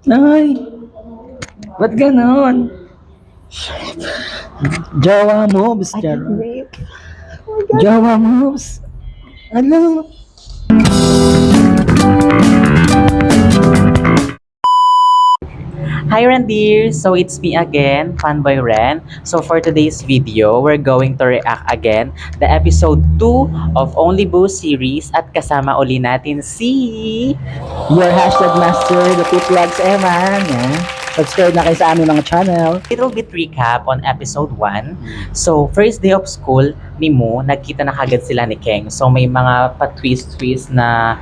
Ay, ba't ganon? Jawa moves, Jaro. Jawa moves. Ano? Hi Randir! So it's me again, Fanboy Ren. So for today's video, we're going to react again the episode 2 of Only Boo series at kasama uli natin si... Your hashtag master, the two plugs, Eman. Yan. Subscribe na kayo sa aming mga channel. Little bit recap on episode 1. So first day of school ni Mo, nagkita na kagad sila ni Keng. So may mga pa-twist-twist na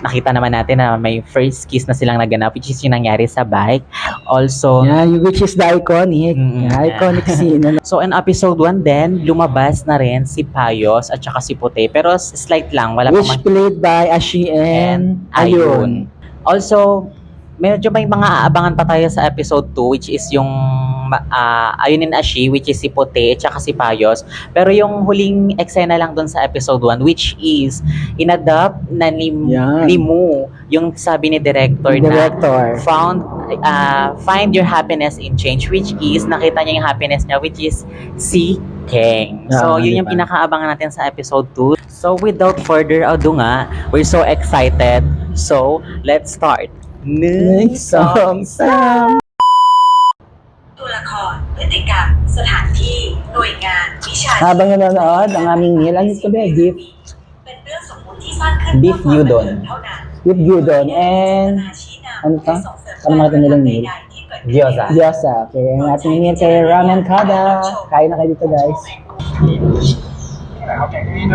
nakita naman natin na may first kiss na silang naganap, which is yung nangyari sa bike. Also, Yeah, which is the iconic. Iconic scene. So in episode 1 din, lumabas na rin si Payos at saka si Puti. Pero slight lang, wala pa Which played by Ashi and Ayun. Also, medyo may mga aabangan pa tayo sa episode 2, which is yung Ayun and Ashi, which is si Puti at saka si Payos. Pero yung huling eksena lang doon sa episode 1, which is inadapt na ni Mo, yung sabi ni director na find your happiness in change, which is nakita niya yung happiness niya, which is si Keng. So yun yung pinakaabangan natin sa episode 2. So without further ado nga, we're so excited. So let's start. Next song. ตัวละครพฤติกรรมสถานที่หน่วยงานวิชา Habang nanonood, ang aming meal, ano ito ba? Beef. เป็นเรื่องสมมุติที่สร้างขึ้น Beef Udon. เท่านั้น Beef Udon and ano to? Ano mga nilang meal? Gyoza. Gyoza. Okay, ang ating meal kay Ramen Kada. Kain na kayo dito, guys. 好感觉的，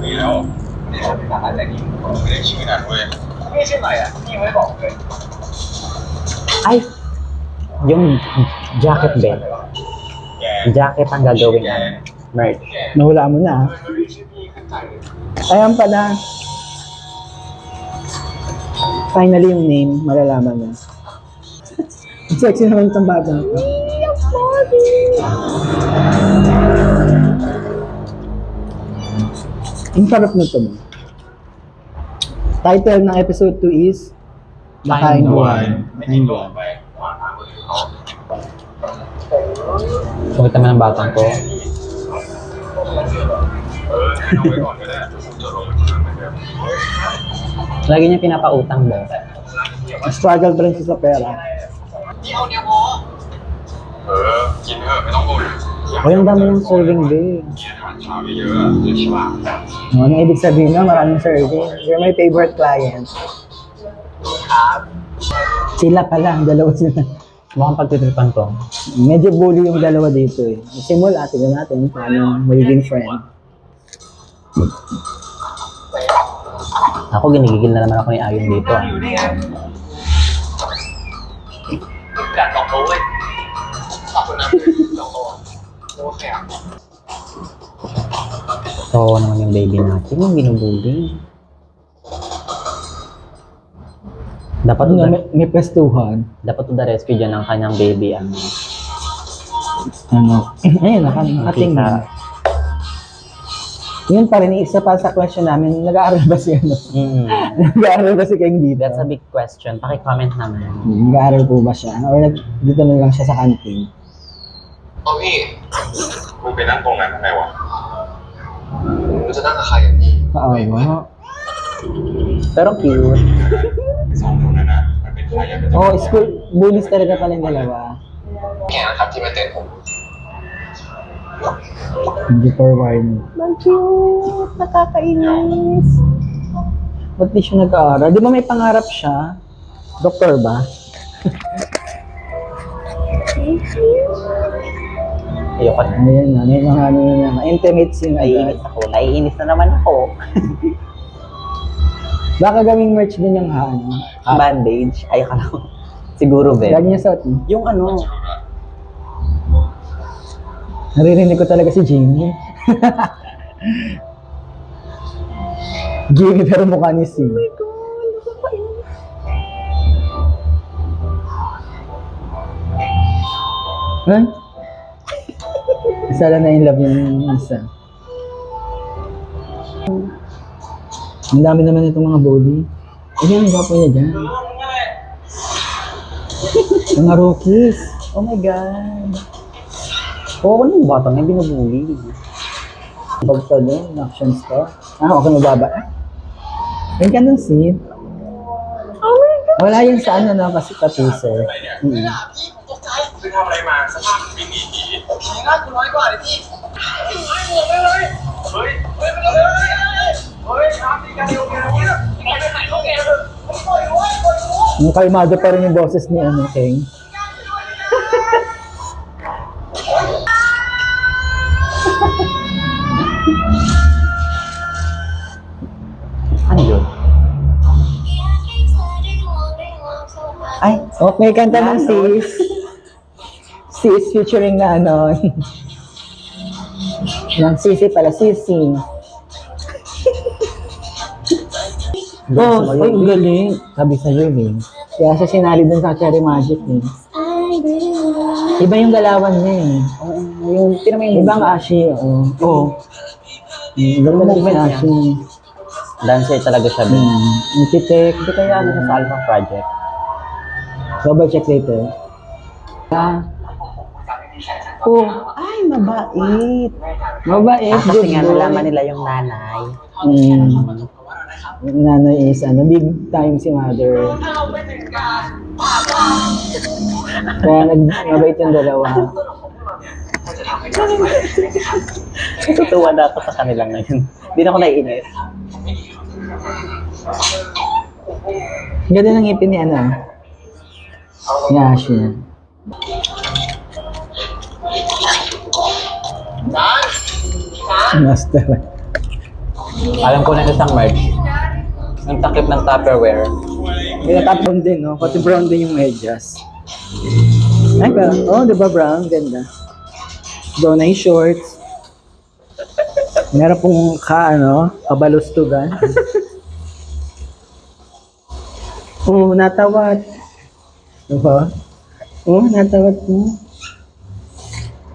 没有，那是哪还在你？没得情感味，没进来呀，你以为宝贝？ Ay, yung jacket ba? Jacket ang gagawin merch. Nahula mo na. Ayan pala. Finally yung name, malalaman na. Ang sexy naman itong bata. Ang sarap na ito mo. Title ng episode 2 is The Kind One. Kind One. Kumita mo ng batang ko. 'Lagi niya pinapautang ba? Struggle pa rin siya sa pera. กินเถอะไม่ต้องบ่น O, yung dami ng serving day. ถามเยอะๆใช่ป่ะ Ano ibig sabihin na maraming serving? You're my favorite client. Sila pala, dalawa sila. Mukhang pagtitripan ko. Medyo bully yung dalawa dito eh. Simula, tignan natin paano magiging friend. Ako ginigigil na naman ako ni Ayun dito. กัดลองโทรเลยขอบคุณนะลองโทรโอเคอ่ะ So, naman yung baby natin, yung binubuli. Dapat to May pestuhan. dapat to the rescue dyan ng kanyang baby. Ayun, nakating na. Yun pa rin, isa pa sa question namin, nag-aaral ba si ano? Nag-aaral ba si Keng dito? That's a big question. Paki-comment naman. Nag-aaral po ba siya? Or dito na lang siya sa canteen? เอาพี่กูไปนั่งตรงนั้นทำไมวะกูจะนั่งกับใครอ่ะพี่ Oo. Pero cute. สองคนนั้นอ่ะมันเป็นใครอ่ะ Oh, school bullies talaga pala yung dalawa. แกนะครับที่มาเต้นผม Hindi forward. Ang cute! Nakakainis! Ba't di siya nag-aaral? Di ba may pangarap siya? Doktor ba? Ayoko na. Ayan na, may mga ano na, intimate scene na Naiinis ako. Naiinis na naman ako. Baka gawing merch din yung Bandage. Ayoko na. Siguro, Ben. Lagi niya suot. Yung ano, Naririnig ko talaga si Jimmy. Jimmy pero mukha ni C. Oh my God, huh? Isa lang na in love yung isa. Ang dami naman itong mga body. Ayan, gwapo niya dyan. Mga rookies. Oh my God. Oo, ano yung batang yung binubuli? Bagta doon, action star. Okay, mababa. Yung ganun scene. Oh my God. Wala yun sa ano na kasi ka-teaser. ตกใจไปทำอะไรมาสภาพวิ่งหนีผีน่ากลัวน้อยกว่าเลยพี่ไม่บวกเลยเฮ้ยไปเลยเฮ้ยทำดีกันเดียวกันเนี่ยไปไหนเขาแกเลยปล่อยด้วยปล่อยด้วย Yung kalmado pa rin yung boses ni ano, King. Ano yun? Ay, Okay, kanta ng Sis. Sis featuring na ano. Ng Sisi pala, Sisi. Oh, ay, ang galing. Sabi sa'yo, eh. Kaya siya sinali dun sa Cherry Magic, eh. Iba yung galawan niya, eh. Yung, tinamay yung ibang Ashi, oo. Oo. Ganda lang yung Ashi. dancer talaga siya dun. Yung titik. Hindi kaya ano sa Alpha Project. Double check later. Oh, ay, mabait. Mabait. Kasi nga nalaman nila yung nanay. Yung nanay is, ano, big time si mother. Kaya mabait yung dalawa. Tutuwa na ako sa kanila ngayon. Hindi na ako naiinis. Ganda ng ngipin ni ano. Ni Ashi. Master. Alam ko na isang merch. Ang takip ng Tupperware. Kaya top brown din, no? Pati brown din yung medyas. Ay, pero, oh, di ba brown? Ganda. Brown na yung shorts. Meron pong kabalustugan. Oh, natawat. Diba? Oh, natawat mo.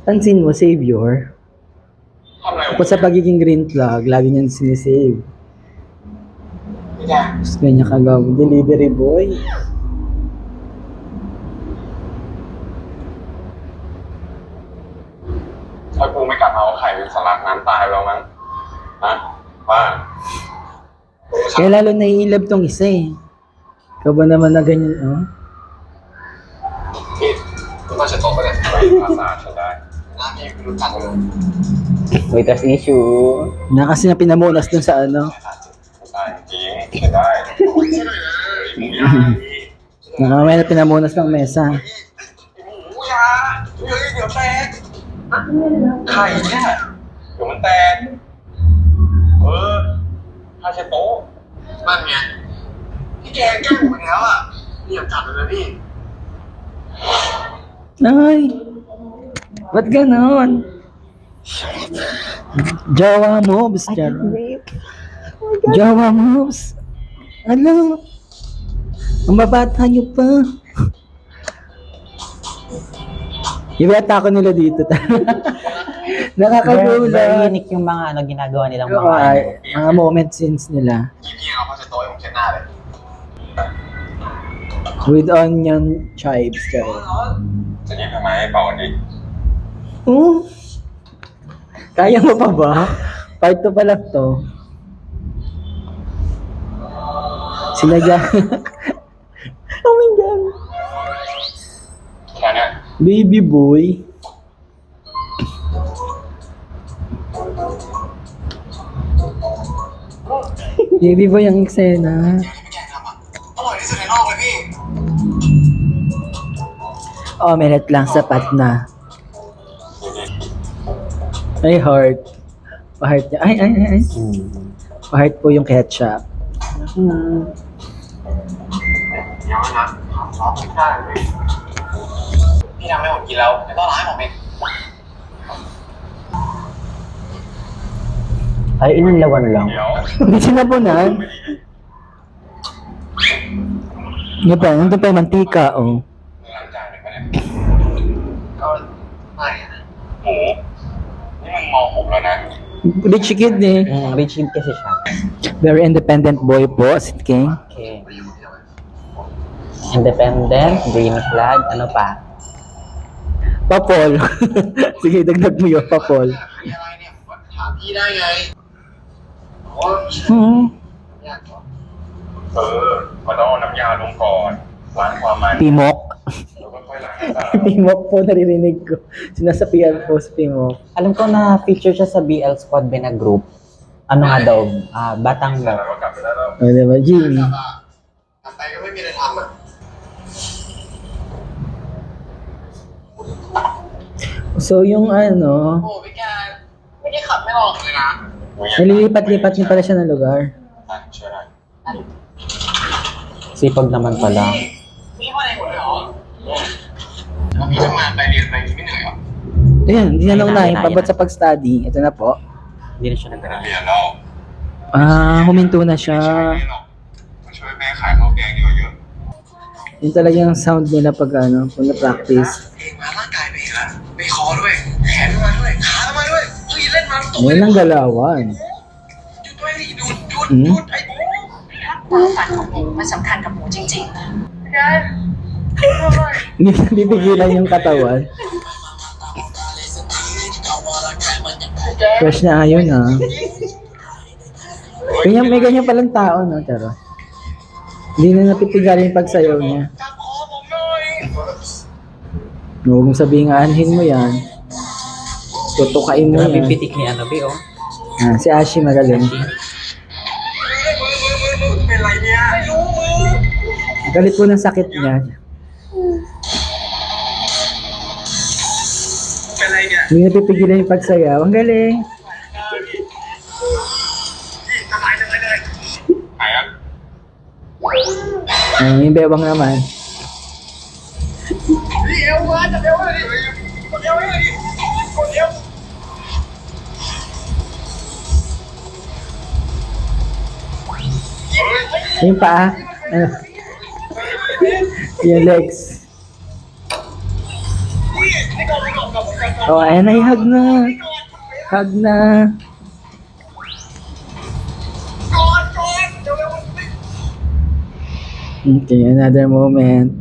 Pansin mo, savior. Ako sa pagiging green flag, lagi niyan sinisave. Tapos ganyan kagawin. Delivery boy.ถ้ากูไม่กลับมาเอาไข่เป็นสลักน้ำตายแล้วมั้งฮะว่า Kaya lalo naiilab tong isa eh. Ikaw ba naman na ganyan, oh? พี่ต้องมาเช็ดโต๊ะไปเลยไปภาษาใช้ได้หน้าพี่ไม่รู้จักเลย Waiters issue. Na kasi na pinamunas dun sa ano. ใช่จริงใช้ได้ช่วยหน่อยนะหมูย่างพี่ Nakamay na pinamunas ng mesa. หมูย่างเฮ้ยเดี๋ยวแตกไข่เนี่ยเดี๋ยวมันแตกผ้าเช็ดโต๊ะนั่นไงพี่แกแกล้งผมอีกแล้วอ่ะเหลี่ยมจัดเลยนะพี่ Ay! Ba't ganon? Jawa moves, Charo. Jawa moves. Ano? Ang babata niyo pa. Yung atako nila dito. Very Nakakagulat. unique yung mga ginagawa nilang Yung mga mga moment scenes nila. พี่เอาผ้าเช็ดโต๊ะให้ผมเช็ดหน้าเลย With onion chives, Charo. จะยิ้มทำไมเป่าดิ Oh. Kaya mo pa ba? Part 2 pa lang to. Sinadya. Oh my God. แค่เนี้ย Baby boy. Baby boy ang eksena. อร่อยที่สุดในโลกเลยพี่ Omelette lang, sapat na. Ay, heart. Pa-heart niya. Ay. Pa-heart po yung ketchup. เดี๋ยวนะซอสไม่ได้เลยพี่ทำให้ผมกินแล้วไม่ต้องร้ายผมเอง ay inanlawan lang. เดี๋ยว Hindi sinabunan. Yan pa, nandun pa yung mantika, oh. ล้างจานหนึ่งก็ได้ก็ไม่นะหมูนี่มึงมองผมแล้วนะ Rich kid eh. Rich kid kasi siya. Very independent boy po, si King. Okay. Independent, green flag, ano pa? Papol. Sige, dagdag mo yun, papol. มีอะไรเนี่ยผมก็ถามพี่ได้ไงอ๋อ Hmm. มันต้องเอาน้ำยาลงก่อนล้างความมัน Timok. แล้วก็ค่อยล้างน้ำตา Timok po, naririnig ko. Sinasapian po sa Timok. Alam ko na feature siya sa BL Squad Bina Group. Ano nga daw? Batang แล้ว daw. ก็กลับไปได้แล้ว O, diba, Jimmy? กลับไปก็ไม่มีอะไรทำอ่ะ So, yung ano, โอ้พี่แกไม่ได้ขับไม่ออกเลยนะ nalilipat-lipat niya pala siya ng lugar. เชื่อได้ Sipag naman pala. พี่ว่าอะไรหมดเลยเหรอแล้วพี่ทำงานไปเรียนไปไม่เหนื่อยเหรอ Ayan, hindi na Ayun lang na, unahin. ayun na, Pabot ayun sa pag-study. Ito na po. Hindi na siya ไม่ nag ได้เรียนแล้ว Huminto na siya. ไม่ช่วยหรอกมาช่วยแม่ขายข้าวแกงดีกว่าเยอะ Yun talaga yung sound nila pag ano, pag na-practice. เพลงมาร่างกายไปอีกแล้วไปคอด้วยแขนมาด้วยขามาด้วยเฮ้ยเล่นมาตัว Ngayon ang galawan. หยุดด้วยดิหยุดไอ้โบ้ ความฝันของหมูมันสำคัญกับหมูจริงๆนะ Hindi na bibigilan yung katawan. Fresh na ayon ah. May ganyan palang tao, no, Charo? Hindi na napipigalan yung pagsayaw niya. จับคอผมหน่อย Huwag mong sabihin aanhin mo yan. Tutukain mo Grabe yan. pitik ni ano, Bi, oh. Si Ashi magaling. มือเป็นไรเนี่ยไม่รู้มือ Galit po ng sakit niya. เป็นไรเนี่ย Hindi napipigilan yung pagsayaw. Ang galing. ทำไมเลยหายอ่ะ Yung bewang naman. เดี๋ยววะจะเดี๋ยวเลยคนเดียวเลยคนเดียว Yung paa. Ano? Yung legs. Oh, ayan na, hug na. Hug na. ก่อนเดี๋ยว Okay, another moment.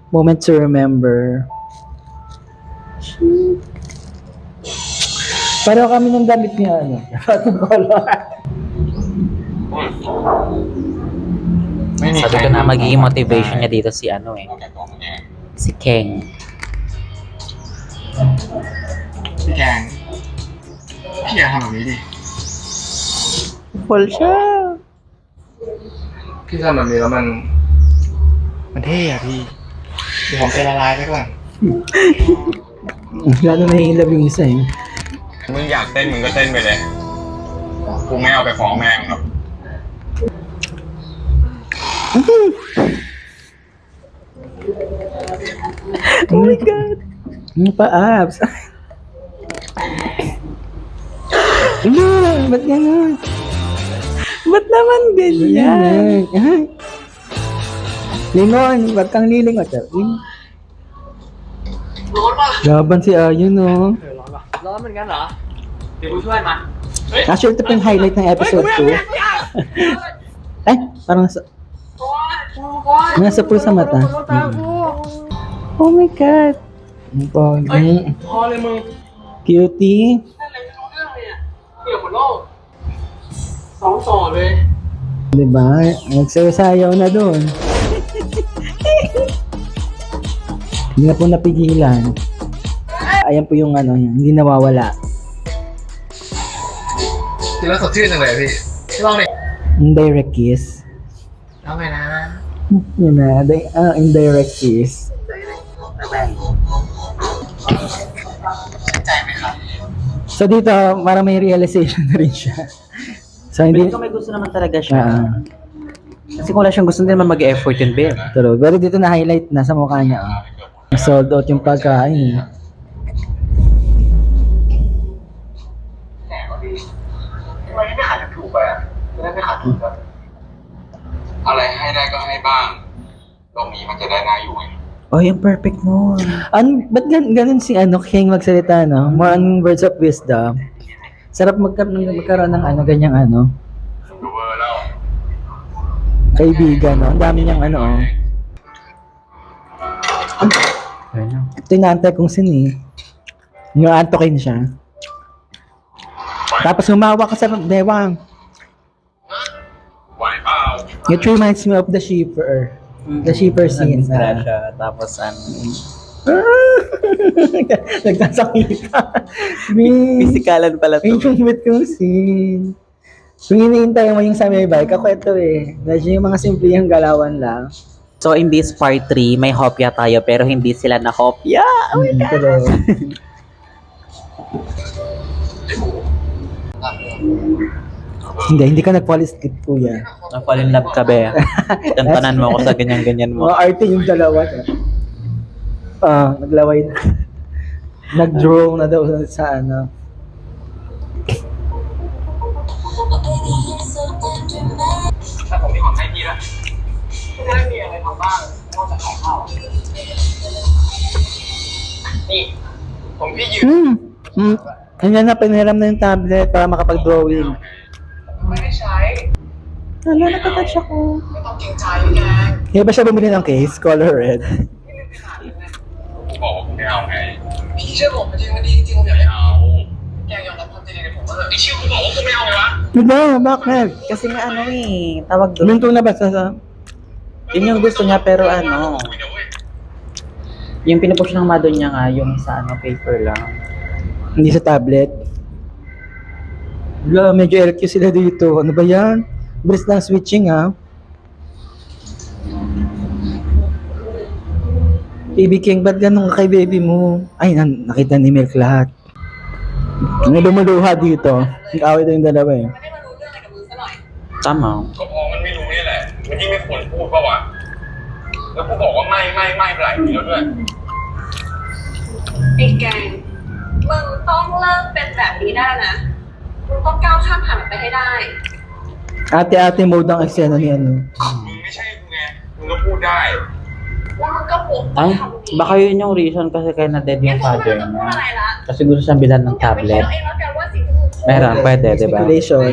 Moment to remember. Pareho kami ng damit niya, ano? Patong color. Sabi ko na magiging motivation niya dito si ano eh. Si Keng. พี่แกงพี่อย่าทำแบบนี้ดิ Full siya. พี่ทำแบบนี้แล้วมันเท่อะพี่เดี๋ยวผมไปละลายไปก่อน Lalo nahihilab yung isa eh. มึงอยากเต้นมึงก็เต้นไปเลยกูไม่เอาไปฟ้องแม่มึงหรอก Oh my God. Yung pa-abs. Ano? Ba't gano'n? Ba't naman ganyan? Ay. Lingon, ba't kang lilingon? Laban si Ayun, no? ร้อนเหมือนกันเหรอ เดี๋ยวกูช่วยมา Actually, ito pa yung highlight ng episode 2. Ay, parang nasa pool sa mata. Oh my God. Ang pogi. พอเลยมึง Cutie. อะไรไม่รู้เรื่องเลยอ่ะเกี่ยวหมดโลกสองต่อเลย Diba? Nagsayaw na doon. Hindi na po napigilan. Ayan po yung ano, hindi nawawala. กินแล้วสดชื่นจังเลยพี่พี่ลองดิ Indirect kiss. ลองไงนะ Yun na, indirect kiss. ใจไหมครับ So dito, parang may realization na rin siya. So hindi, Pero may gusto naman talaga siya. ah, Kasi kung wala siyang gusto, hindi naman mag-effort yun, Bi. true. Pero dito na highlight na sa mukha niya. Oh. Sold out yung pagkain. แหมก็ดีทำไมไม่ขายถูกไปอ่ะจะได้ไม่ขาดทุนครับอะไรให้ได้ก็ให้บ้างโลกนี้มันจะได้น่าอยู่ไง Oh, yung perfect mo. Ba't ganun si King magsalita, no? More on words of wisdom. Sarap magkaroon ng ano, ganyang ano, ดูเวอร์แล้ว kaibigan, no? Ang dami niyang ano, oh. Ayun na. Ito yung naantay kong scene eh. Yung antokin siya. Tapos humawa ka sa bewang. Why out? It reminds me of the shipper. The shipper scene. Siya. Tapos Nagkasakita. Pisikalan pala to. Yung with yung scene. Kung iniintay mo yung sa may bike, ako ito eh. Medyo yung mga simple yung galawan lang. So in this part 3, may hopya tayo pero hindi sila na hopya. Oh my God. Pero, hindi ka nag-fall-asleep, kuya. Na-fall in love ka be. Tantanan mo ako sa ganyan-ganyan mo. Mga arte yung dalawa. Naglaway na. Nag-draw na daw sa ano.ถ้าผมมีของให้พี่ละไม่ได้มีอะไรทำบ้างนอกจากขายข้าวนี่ผมพี่ยืม Kanya na, pinahiram na yung tablet para makapag-drawing. ไม่ได้ใช้ Ano, nakatouch ako. ไม่ต้องเกรงใจแก Kaya ba siya bumili ng case? Color red. บอกไม่เอาไงพี่เชื่อผมจริงมันดีจริงผมอยากให้เอาแกยอมรับความจริงในผมว่าไอ้เชื่อกูบอกว่ากูไม่เอาวะ Diba? Bakit? Kasi nga ano eh, tawag doon. Minto na ba sa... Yun yung gusto niya pero ano, yung pinupush ng mother niya nga, yung sa ano, paper lang. Hindi sa tablet. Wala, medyo LQ sila dito. Ano ba yan? Bilis lang switching ha. Baby King, ba't ganun ka kay baby mo? Ay, nakita ni Milk lahat. May lumuluha dito. Nag-away daw yung dalawa eh. ไม่ได้มารู้เรื่องอะไรกับมึงซะหน่อย Tama. ก็พอมันไม่รู้นี่แหละมันยิ่งไม่ควรพูดปะวะแล้วกูบอกว่าไม่ไปหลายทีแล้วด้วย ไอ้แกงมึงต้องเลิกเป็นแบบนี้ได้นะ มึงต้องก้าวข้ามผ่านมันไปให้ได้ Ate-ate mode ang eksena ni ano. มึงไม่ใช่กูไงมึงก็พูดได้ แล้วมึงก็ปลุก Ay, ทำดี baka yun yung reason kasi kaya na-dead งั้น yung กูไม่ father ต้องพูด niya. อะไรละ Kasi gusto siyang bilhan มึ ng งกลับไปคิด tablet. เอาเองแล้วกันว่าสิ่งที่มึงพูด Meron, pwede, di ba? Speculation.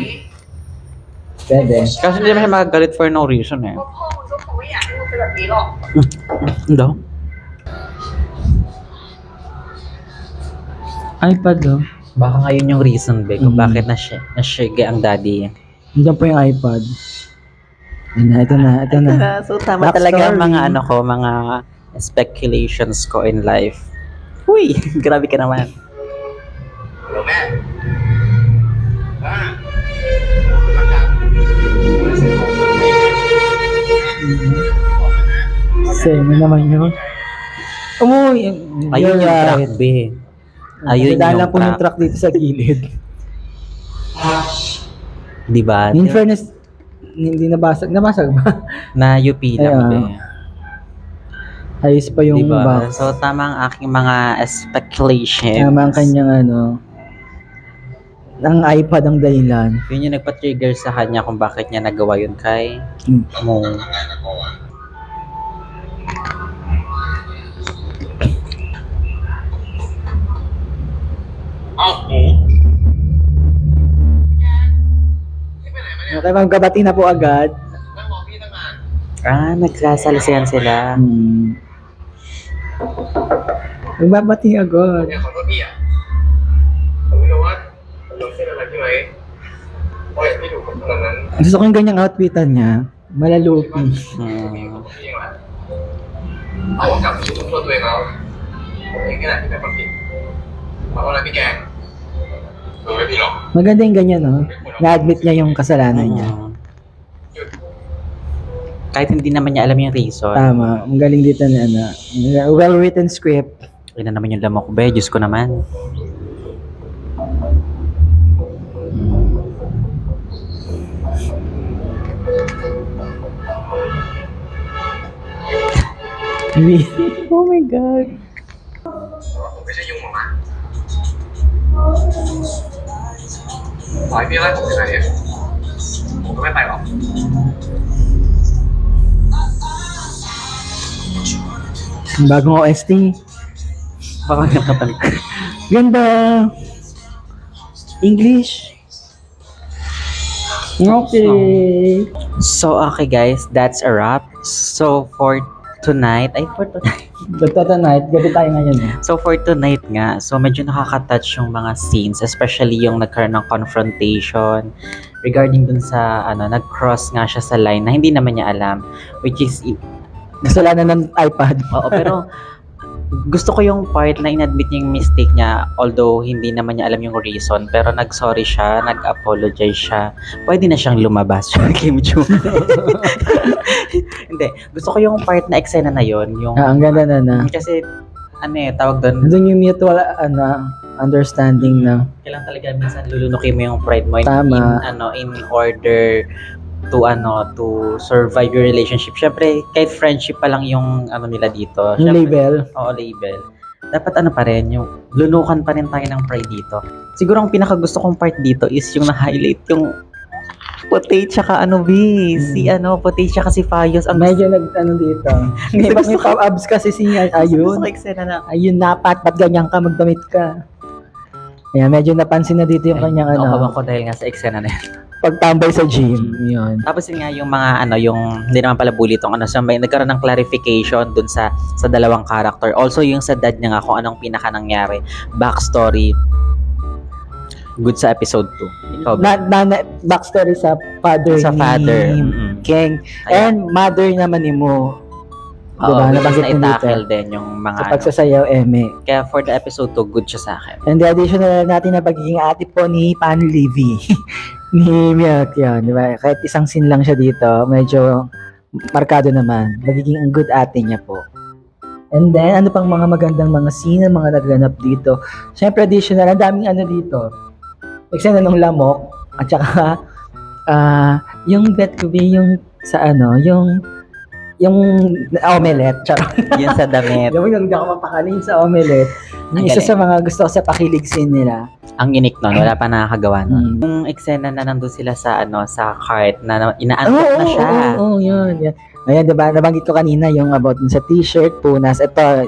Pwede. Kasi hindi naman siya magagalit for no reason eh. ก็พ่อมึงก็คงไม่อยากให้มึงเป็นแบบนี้หรอก Hindi. iPad oh. Baka ngayon yung reason be kung bakit na-shige ang daddy. Nandiyan po yung iPad. Ito na. So tama Backstory. talaga ang mga ano ko, mga speculations ko in life. Uy, grabe ka naman. ฮัลโหลแม่รักกัน Same na naman yun. Umuy. Ayun yung track be. Ayun Dahil lang yung po yung track. truck dito sa gilid. Di ba? In fairness, hindi nabasag. Nabasag ba? Na UP lang be. Ayos pa yung Diba? box. So tama ang aking mga speculations. Tama ang kanyang ano. Ang iPad ang dahilan. Yun yung nagpa-trigger sa kanya kung bakit niya nagawa yun kay Mo. ทำงานกับเขาอ่ะเอ้าหมูนี่ไปไหนมาเนี่ย Okay, magkabati na po agad. นั่งมองพี่ตั้งนาน Ah, nagsasalisihan sila. Magbabati agad. เนี่ยขอโทษพี่อ่ะผมไม่รู้ว่าเราเส้นอะไรพี่ไหมเพราะอย่างที่ดูผมตอนนั้น Gusto ko yung ganyang outfitan niya. Malalupi. อืม พี่เองแหละเอากลับมาสู่ตัวตัวเองแล้วผมเองนี่แหละที่เป็นคนผิดเพราะอะไรพี่แกงไม่ผิดหรอก Maganda yung ganyan, no? Na-admit niya yung kasalanan niya. Kahit hindi naman niya alam yung reason. Tama. Ang galing dito na ano. Well-written script. Yun na naman yung lamok ba? Diyos ko naman. Oh my God. ผมไม่ใช่ยุ่งหรอกนะขอให้พี่ไล่ผมที่ไหนเนี่ยผมก็ไม่ไปหรอก Bagong OST. Baka nakapalik. Ganda. English. Okay. So, okay guys, that's a wrap. So, for tonight, ay for tonight. Dito tonight, gabi tayo ngayon eh. So for tonight nga, so medyo nakaka-touch yung mga scenes, especially yung nagkaroon ng confrontation regarding dun sa nag-cross nga siya sa line na hindi naman niya alam, which is Kasalanan ng iPad. oo, pero gusto ko yung part na inadmit niya yung mistake niya, although hindi naman niya alam yung reason, pero nag-sorry siya, nag-apologize siya. Pwede na siyang lumabas, Kim Joo. Hindi, gusto ko yung part na eksena na yon, yung Ang ganda na. kasi tawag doon, Doon yung mutual understanding na kailangan talaga minsan lulunukin mo yung pride mo Tama. in order to survive your relationship. Syempre, kahit friendship pa lang yung nila dito. yung Syempre, label. oo, label. Dapat pa rin, yung lunukan pa rin tayo ng pride dito. Siguro ang pinakagusto kong part dito is yung na-highlight yung Potato tsaka si Potato tsaka si Fayos. Ang Medyo dito. May Gusto ko- abs kasi siya. gusto Ayun. ko eksena na. Ayun, ba't ganyan ka, magdamit ka. Ayan, medyo napansin na dito yung kanyang Nakakawang ko dahil nga sa eksena na yan. pagtambay sa gym. Yun. Tapos yun nga yung mga yung hindi naman pala bully itong so may nagkaroon ng clarification dun sa dalawang character. Also yung sa dad niya nga kung anong pinaka nangyari. Backstory. Good sa episode 2. Ikaw ba? Backstory sa father Sa ni father. King. Ayan. And mother naman ni Mo. Oo, Diba? which is Nabanggit mo dito. na-tackle din yung mga Sa pagsasayaw, Eme. Kaya for the episode 2, good siya sa akin. And the additional natin na pagiging ate po ni Pan Livy. Ni Milk, yun. Diba? Kahit isang scene lang siya dito, medyo markado naman. Magiging good ate niya po. And then, ano pang mga magandang mga scene, mga naganap dito. Siyempre, additional, ang daming dito. Eksena nung lamok, at saka, yung bet ko yung sa yung omelette. Charot. Yun sa damit. Yung hindi ako mapakanin sa omelette. Yung Ang isa galing. sa mga gusto ko sa pakilig scene nila. Ang unique nun, wala pa nakakagawa nun. Yung eksena na nandun sila sa sa cart na inaantok na siya. Oo, yun. Ayan, diba, nabanggit ko kanina yung about sa t-shirt, punas. Ito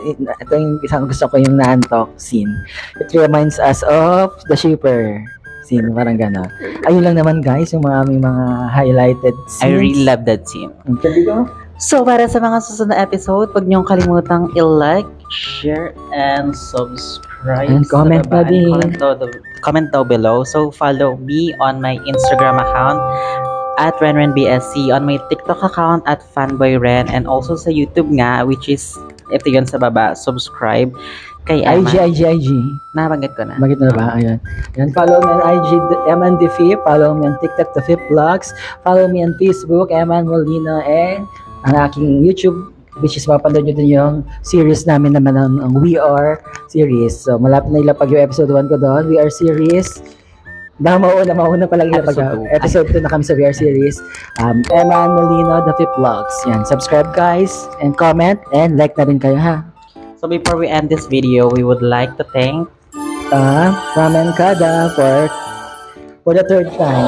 yung isang gusto ko yung naantok scene. It reminds us of The Shipper scene, parang gano'n. Ayun lang naman guys, yung aming mga highlighted scenes. I really love that scene. Sabi ko, So, para sa mga susunod na episode, huwag niyong kalimutang i-like, share, and subscribe. And comment Sa baba. na din. Comment down below. So, follow me on my Instagram account at RenRenBSC, on my TikTok account at FanboyRen, and also sa YouTube nga, which is, ito yun sa baba, subscribe kay Emma. IG. Nabanggit ko na. Magit na ba? Ayan. Ayan. Follow me on IG, Eman Defip. Follow me on TikTok, The Fip Vlogs. Follow me on Facebook, Eman Molina. And ang aking YouTube, which is mapanood nyo din yung series namin naman ng We Are series. So, malapit na ilapag yung episode 1 ko doon. We Are series. Mauna pa lang ilapag. Episode 2 na kami sa We Are series. Eman Molina, The Fip Vlogs. Yan. Subscribe guys, and comment, and like na rin kayo ha. So, before we end this video, we would like to thank Ramen Kada for the third time.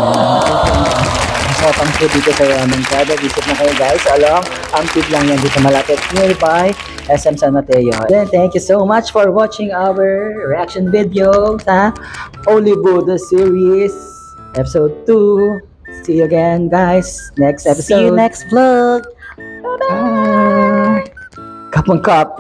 Masarapang food dito sa Ramen Kada. Visit na kayo guys. Along, ang tip lang yan dito malapit nearby SM San Mateo. Then, thank you so much for watching our reaction video sa Holy Buddha series episode 2. See you again guys next episode. See you next vlog! Bye! Kapang kap!